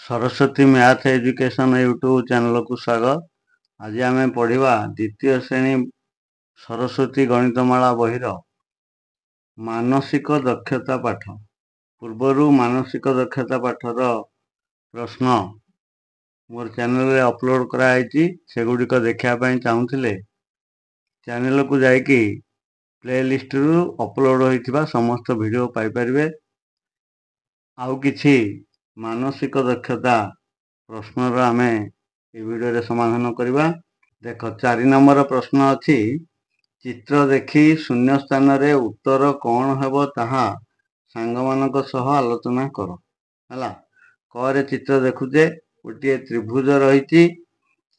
Saraswati math education YouTube channel को स्वागत। आज आम पढ़ा द्वितीय श्रेणी सरस्वती गणितमाला बहिर मानसिक दक्षता पाठ। पूर्वर मानसिक दक्षता पाठर प्रश्न मोर चैनल रे अपलोड कराई से गुड़िक देखापी चाहूले चैनल को जाकि प्लेलिस्ट रु अपलोड होता समस्त वीडियो पाइपर। आउ किछि मानसिक दक्षता प्रश्न आम ये वीडियो समाधान करवा। देख 4 नंबर प्रश्न अच्छी चित्र देखी शून्य स्थान रे उत्तर कौन हेबो ताहा सांग मानक सह आलोचना कर। हला करे चित्र देखुचे गोटे त्रिभुज रही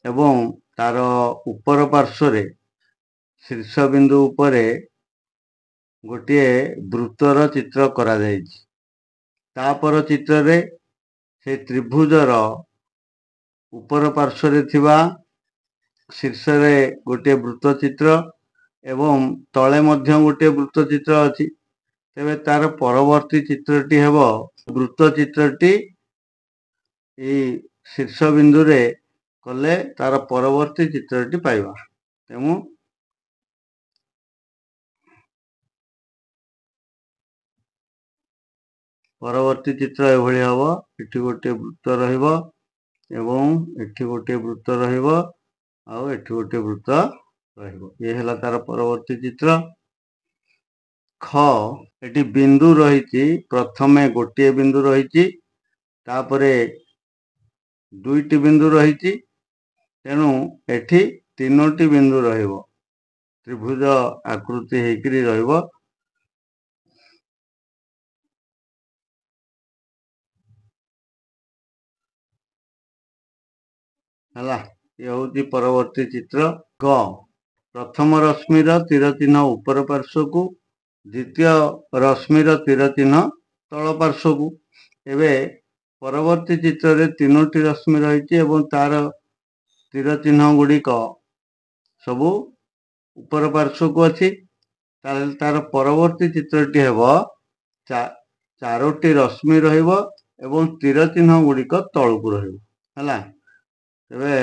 एवं तार ऊपर पार्श्व रे शीर्ष बिंदु उपरे गोटे वृत्तर चित्र करा जायछि। तापर चित्र रे से त्रिभुजर ऊपर पार्श्व रे थिबा शीर्ष रे गोटे वृत्त चित्र एवं तले मध्य गोटे वृत्त चित्र अछि। तेबे तार परवर्ती चित्रटी हेबो वृत्त चित्रटी ए शीर्ष बिंदु रे कले तार परवर्ती चित्रटी पाइबा। तेमु परवर्ती चित्र एभली हबो। एठी गोटे वृत्त रहिबो एवं एठी गोटे वृत्त रहिबो आउ एठी गोटे वृत्त रहिबो। ये हला तार परवर्ती चित्र। ख एठी बिंदु रहिछि प्रथमे गोटे बिंदु रहिछि तापरे दुईटी बिंदु रहिछि तेनु एठी तीनोटी बिंदु रहिबो। त्रिभुज आकृति हेकरी रहिबो। हला ये होची परवर्ती चित्र। ग प्रथम रश्मिर तीर चिन्ह ऊपर पार्श्व को द्वितीय रश्मिर तीर चिन्ह तल पार्श्व को। एबे परवर्ती चित्र रे तीनोटी रश्मि रही एवं तार तीर चिन्ह गुड़िक सबु ऊपर पार्श्व को अच्छी। तार परवर्ती चित्रटी हेबो चारोटी रश्मि रहिबो एवं तीर चिन्ह गुड़िक तळकु रहिबो। हला तेबे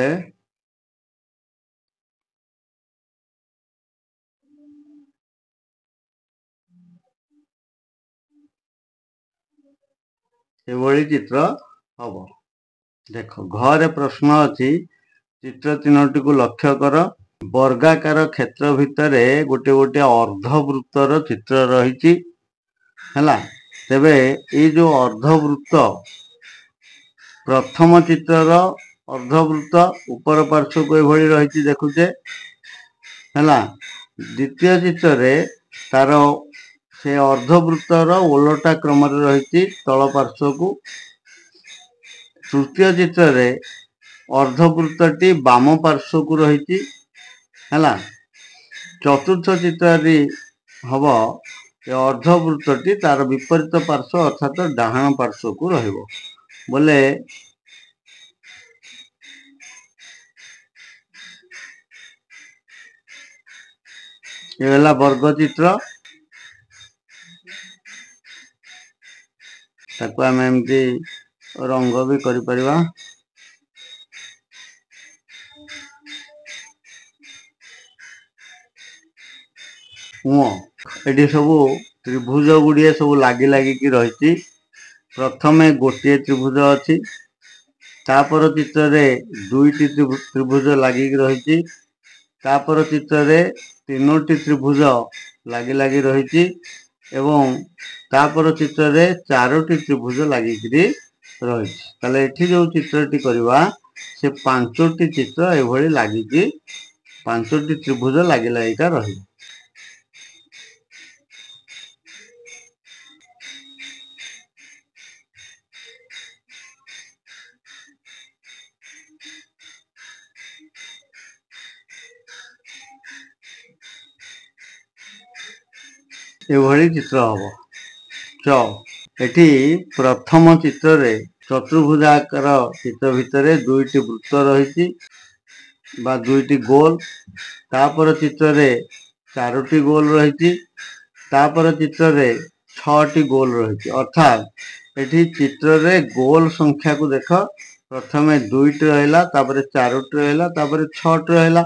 एभली चित्र हम। देख घरे प्रश्न अच्छी चित्र तीनोटी को लक्ष्य कर। वर्गाकार क्षेत्र भितर गोटे गोटे अर्धवृत्तर चित्र रही है। तेबे ये जो अर्धवृत्त प्रथम चित्रर अर्धवृत्त ऊपर पार्श्व को एभली रही देखुचे है। द्वितीय चित्र रे तार से अर्धवृत्तर ओलटा क्रम रही तल पार्श्व को। तृतीय चित्र रे अर्धवृत्तटी बाम पार्श्व को रही है। चतुर्थ चित्र हम अर्धवृत्तटी तार विपरीत पार्श्व अर्थात डाहाण पार्श्व को रहिबो बोले ये वर्ग चित्र। ताको आम एमती रंग भी करि परिबा। एटी सब त्रिभुज गुड़िए सब लागी लागिकी रही। प्रथमे गोटे त्रिभुज अच्छी तापर चित्र रे दुईटी त्रिभुज लागिकी रही। तापर चित्र रे तीनोटी त्रिभुज लागी लागी रही एवं तापर चित्र रे चारोटी त्रिभुज लागिकी रही। ताले एठी जो चित्रटी करवा से पांचोटी चित्र एभली लागिकी पांचोटी त्रिभुज लागी लागिका रही। एभली चित्र हम। एठी प्रथम चित्र रे चतुर्भुजाकार चित्र भितर दुईटी वृत्त रही बा दुईटी गोल। तापर चित्र रे चारोटी गोल रही। तापर चित्र रे 6टी गोल रही। अर्थात एठी चित्र रे गोल संख्या को देख प्रथमे 2टी रहिला तापरे 4टी रहिला तापरे 6टी रहिला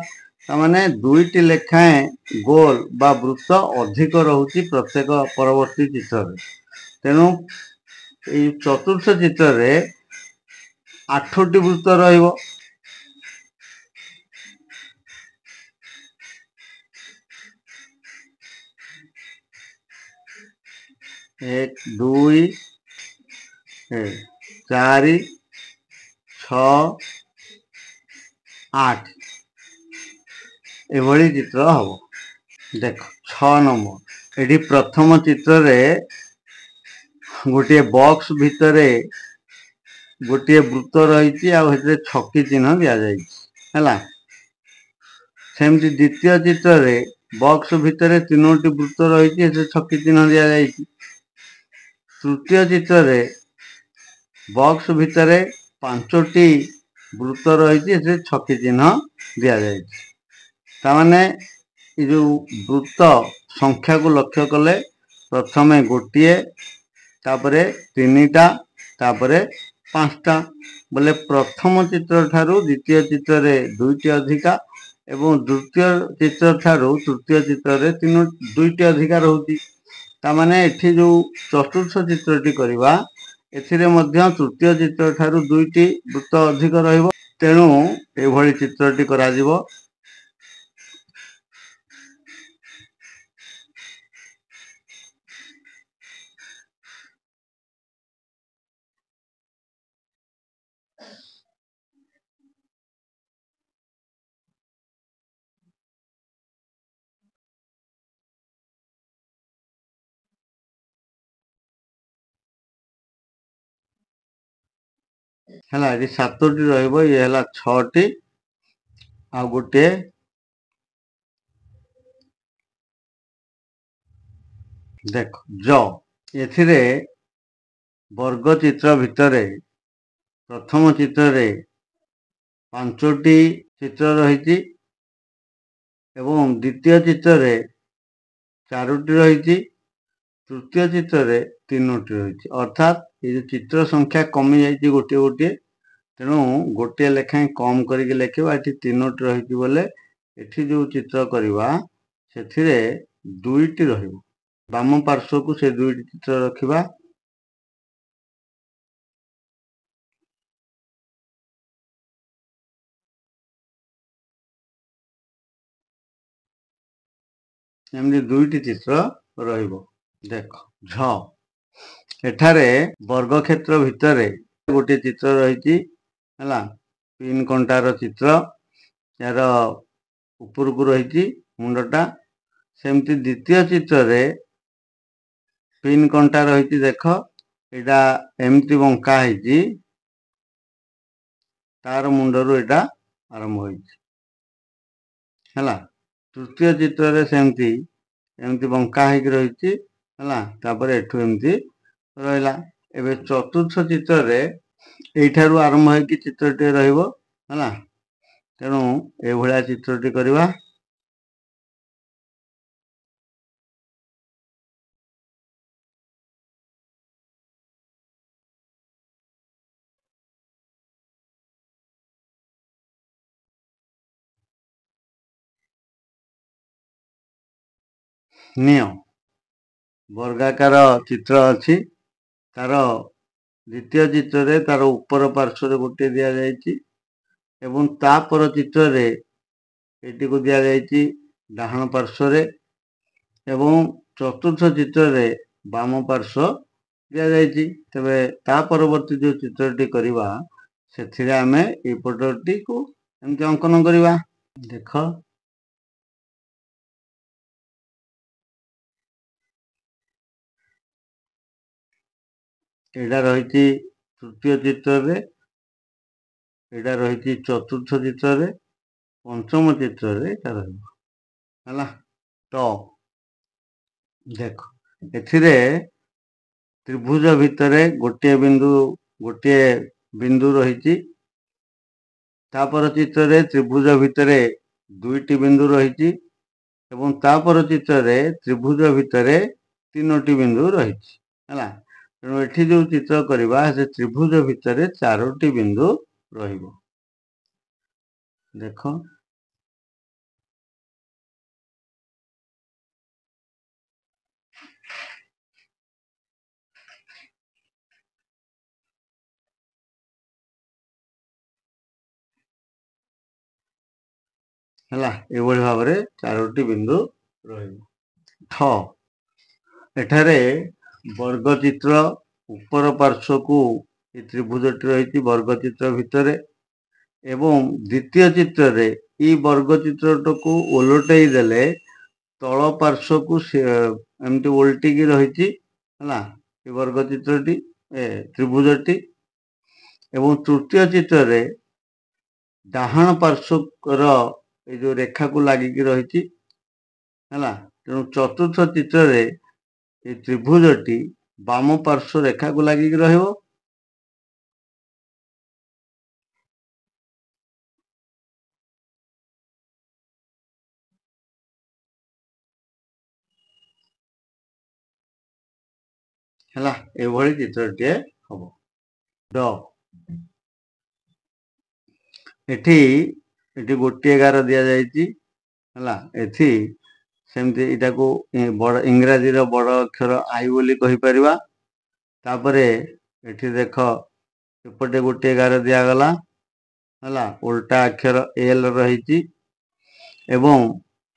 तामाने 2टी लेखाएं गोल बा वृत्त अधिक रहुची प्रत्येक परवर्ती चित्र रे तेनु ए चतुर्थ चित्र रे 8टी वृत्त रहिबो 1 2 4 6 8 एभली चित्र हम देख 6 नंबर एटी प्रथम चित्र रे गोटे बॉक्स भितरे गोटे वृत्त रही आ छकी चिन्ह दि जाइला सेमती द्वितीय चित्र रे बॉक्स भितरे 3टी वृत्त रही छकी चिन्ह दि जाइए तृतीय चित्र रे बॉक्स भितरे 5टी वृत्त रही छकी चिन्ह दि जाइए तामाने जो वृत्त संख्या को लक्ष्य कले प्रथमे गोटे तापरे 3टा तापरे 5टा बोले प्रथम चित्र ठारू द्वितीय चित्र रे 2टी अधिका एवं द्वितीय चित्र ठारू तृतीय चित्र रे 2टी अधिका रहउती तामाने एठी जो चतुर्थ चित्रटी करबा एथिरे मध्य तृतीय चित्र ठारू 2टी वृत्त अधिक रहइबो तेणु एभली चित्रटी करा जिवो हला ये 7टी रहइबो ये हला 6टी आ गोटे देख ज एथिरे वर्ग चित्र भितरे प्रथम चित्र रे 5टी चित्र रही एवं द्वितीय चित्र रे 4टी रही तृतीय चित्र रे 3टी रही अर्थात ये जो चित्र संख्या कमी जाइए गोटे गोटे तेणु गोटे लेखाएं कम करके लिखा ये 3टी रही बोले एठी जो चित्र करवा से 2टी रही बाम पार्श्व को से 2टी चित्र रखा एमती 2टी चित्र रहिबो देख झ एठारे वर्ग क्षेत्र भितरे गोटे चित्र रही पिन कंटार चित्र यार ऊपर को रही मुंडटा सेमती द्वितीय चित्र रे पिन कंटा रही देख एटा एमती बंका है तार मुंडरू एटा आरंभ होइला तृतीय चित्र रे सेमती एमती बंका है रही तापर एठू एमती रहिला एबे चतुर्थ चित्र रे एठारू आरंभ होइकी चित्रटी रहिबो हला तेणु ए भलिया चित्रटी करबा नियो वर्गाकार चित्र अच्छी तार द्वितीय चित्र रे तार ऊपर पार्श्व गोटे दि जाइए एवं तापर चित्र रे एटी को दि जाइए डाहाण पार्श्व एवं चतुर्थ चित्र रे बाम पार्श्व दि जाइए तेबे ता परवर्ती जो चित्रटी करवा से आमे ए पटटी को एमती अंकन करवा देख एटा रही तृतीय चित्र रे एटा रही चतुर्थ चित्र रे पंचम चित्र रे एटा रहिबो तो देख एथिरे त्रिभुज भितरे गोटे बिंदु रही तापर चित्र रे त्रिभुज भितरे 2टी बिंदु रही एवं तापर चित्र रे त्रिभुज भितरे 3टी बिंदु रही ତେଣୁ ଏଠି ଯୋଉ ଚିତ୍ର କରିବା ସେ ତ୍ରିଭୁଜ ଭିତରେ 4ଟି ବିନ୍ଦୁ ରହିବ। ଦେଖ ହେଲା, ଏଭଳି ଭାବରେ 4ଟି ବିନ୍ଦୁ ରହିବ। ଠ ଏଠାରେ ବର୍ଗଚିତ୍ର ଉପର ପାର୍ଶ୍ୱକୁ ଏ ତ୍ରିଭୁଜଟି ରହିଛି ବର୍ଗଚିତ୍ର ଭିତରେ ଏବଂ ଦ୍ୱିତୀୟ ଚିତ୍ରରେ ଏଇ ବର୍ଗଚିତ୍ରଟିକୁ ଓଲଟେଇ ଦେଲେ ତଳ ପାର୍ଶ୍ୱକୁ ଏମିତି ଓଲଟିକି ରହିଛି ହେଲା ଏ ବର୍ଗଚିତ୍ରଟି ତ୍ରିଭୁଜଟି ଏବଂ ତୃତୀୟ ଚିତ୍ରରେ ଡାହାଣ ପାର୍ଶ୍ୱର ଏ ଯୋଉ ରେଖାକୁ ଲାଗିକି ରହିଛି ହେଲା। ତେଣୁ ଚତୁର୍ଥ ଚିତ୍ରରେ ଏ ତ୍ରିଭୁଜଟି ବାମ ପାର୍ଶ୍ୱ ରେଖାକୁ ଲାଗିକି ରହିବ। ହେଲା, ଏଭଳି ଚିତ୍ରଟିଏ ହବ। ଡ ଏଠି ଗୋଟିଏ ଗାର ଦିଆଯାଇଛି ହେଲା। ଏଠି ସେମିତି ଏଟାକୁ ବଡ଼ ଇଂରାଜୀର ବଡ଼ ଅକ୍ଷର I ବୋଲି କହିପାରିବା। ତାପରେ ଏଠି ଦେଖ ଏପଟେ ଗୋଟିଏ ଗାର ଦିଆଗଲା ହେଲା, ଓଲଟା ଅକ୍ଷର L ରହିଛି ଏବଂ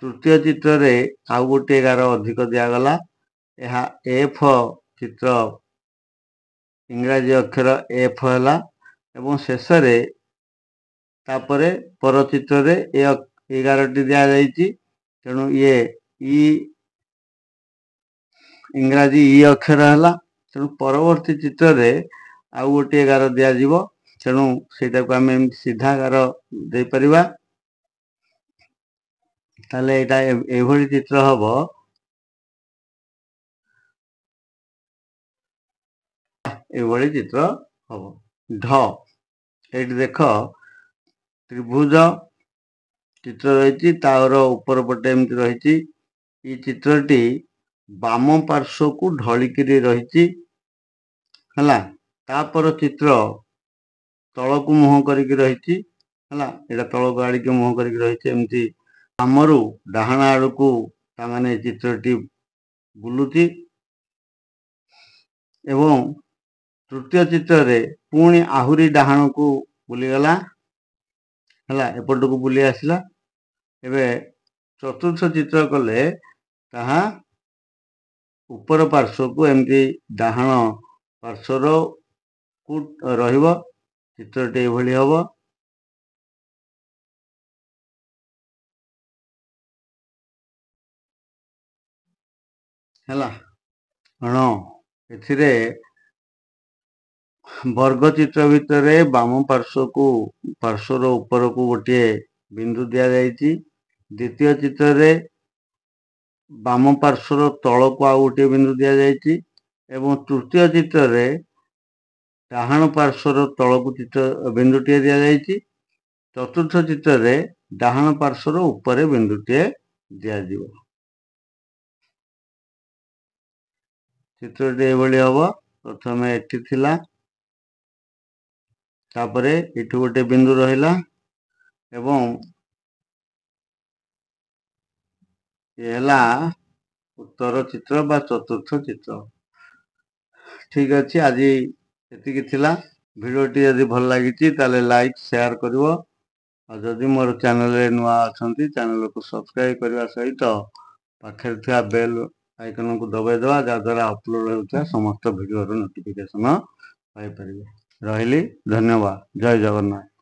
ତୃତୀୟ ଚିତ୍ରରେ ଆଉ ଗୋଟିଏ ଗାର ଅଧିକ ଦିଆଗଲା। ଏହା F ଚିତ୍ର ଇଂରାଜୀ ଅକ୍ଷର F ହେଲା ଏବଂ ଶେଷରେ ତାପରେ ପର ଚିତ୍ରରେ ଏ ଗାରଟି ଦିଆଯାଇଛି। ତେଣୁ ଇଏ ଇ ଇଂରାଜୀ ଇ ଅକ୍ଷର ହେଲା। ତେଣୁ ପରବର୍ତ୍ତୀ ଚିତ୍ରରେ ଆଉ ଗୋଟିଏ ଗାର ଦିଆଯିବ। ତେଣୁ ସେଇଟାକୁ ଆମେ ଏମିତି ସିଧା ଗାର ଦେଇପାରିବା। ତାହେଲେ ଏଇଟା ଏଭଳି ଚିତ୍ର ହବ। ଏଭଳି ଚିତ୍ର ହବ। ଢ ଏଇଠି ଦେଖ ତ୍ରିଭୁଜ ଚିତ୍ର ରହିଛି, ତାର ଉପର ପଟେ ଏମିତି ରହିଛି। ଏଇ ଚିତ୍ରଟି ବାମ ପାର୍ଶ୍ୱକୁ ଢଳିକିରି ରହିଛି ହେଲା। ତାପର ଚିତ୍ର ତଳକୁ ମୁହଁ କରିକି ରହିଛି ହେଲା। ଏଇଟା ତଳକୁ ଆଡ଼ିକି ମୁହଁ କରିକି ରହିଛି। ଏମିତି ବାମରୁ ଡାହାଣ ଆଡ଼କୁ ତାମାନେ ଚିତ୍ରଟି ବୁଲୁଛି ଏବଂ ତୃତୀୟ ଚିତ୍ରରେ ପୁଣି ଆହୁରି ଡାହାଣକୁ ବୁଲିଗଲା ହେଲା, ଏପଟକୁ ବୁଲି ଆସିଲା। ଏବେ ଚତୁର୍ଥ ଚିତ୍ର କଲେ ତାହା ଉପର ପାର୍ଶ୍ୱକୁ ଏମିତି ଡାହାଣ ପାର୍ଶ୍ୱକୁ ରହିବ। ଚିତ୍ରଟି ଏଭଳି ହବ। ହେଲା, ଏଥିରେ ବର୍ଗଚିତ୍ର ଭିତରେ ବାମ ପାର୍ଶ୍ୱର ଉପରକୁ ଗୋଟିଏ ବିନ୍ଦୁ ଦିଆଯାଇଛି। ଦ୍ୱିତୀୟ ଚିତ୍ରରେ ବାମ ପାର୍ଶ୍ୱର ତଳକୁ ଆଉ ଗୋଟିଏ ବିନ୍ଦୁ ଦିଆଯାଇଛି ଏବଂ ତୃତୀୟ ଚିତ୍ରରେ ଡାହାଣ ପାର୍ଶ୍ୱର ତଳକୁ ବିନ୍ଦୁଟିଏ ଦିଆଯାଇଛି। ଚତୁର୍ଥ ଚିତ୍ରରେ ଡାହାଣ ପାର୍ଶ୍ୱର ଉପରେ ବିନ୍ଦୁଟିଏ ଦିଆଯିବ। ଚିତ୍ରଟି ଏଭଳି ହବ। ପ୍ରଥମେ ଏଠି ଥିଲା, ତାପରେ ଏଠୁ ଗୋଟେ ବିନ୍ଦୁ ରହିଲା ଏବଂ ଏ ହେଲା ଉତ୍ତର ଚିତ୍ର ବା ଚତୁର୍ଥ ଚିତ୍ର। ଠିକ ଅଛି, ଆଜି ଏତିକି ଥିଲା। ଭିଡ଼ିଓଟି ଯଦି ଭଲ ଲାଗିଛି ତାହେଲେ ଲାଇକ୍ ସେୟାର କରିବ। ଆଉ ଯଦି ମୋର ଚ୍ୟାନେଲରେ ନୂଆ ଅଛନ୍ତି ଚ୍ୟାନେଲକୁ ସବସ୍କ୍ରାଇବ କରିବା ସହିତ ପାଖରେ ଥିବା ବେଲ୍ ଆଇକନକୁ ଦବାଇଦେବା, ଯାହାଦ୍ୱାରା ଅପଲୋଡ଼ ହେଉଥିବା ସମସ୍ତ ଭିଡ଼ିଓର ନୋଟିଫିକେସନ ପାଇପାରିବେ। ରହିଲି, ଧନ୍ୟବାଦ। ଜୟ ଜଗନ୍ନାଥ।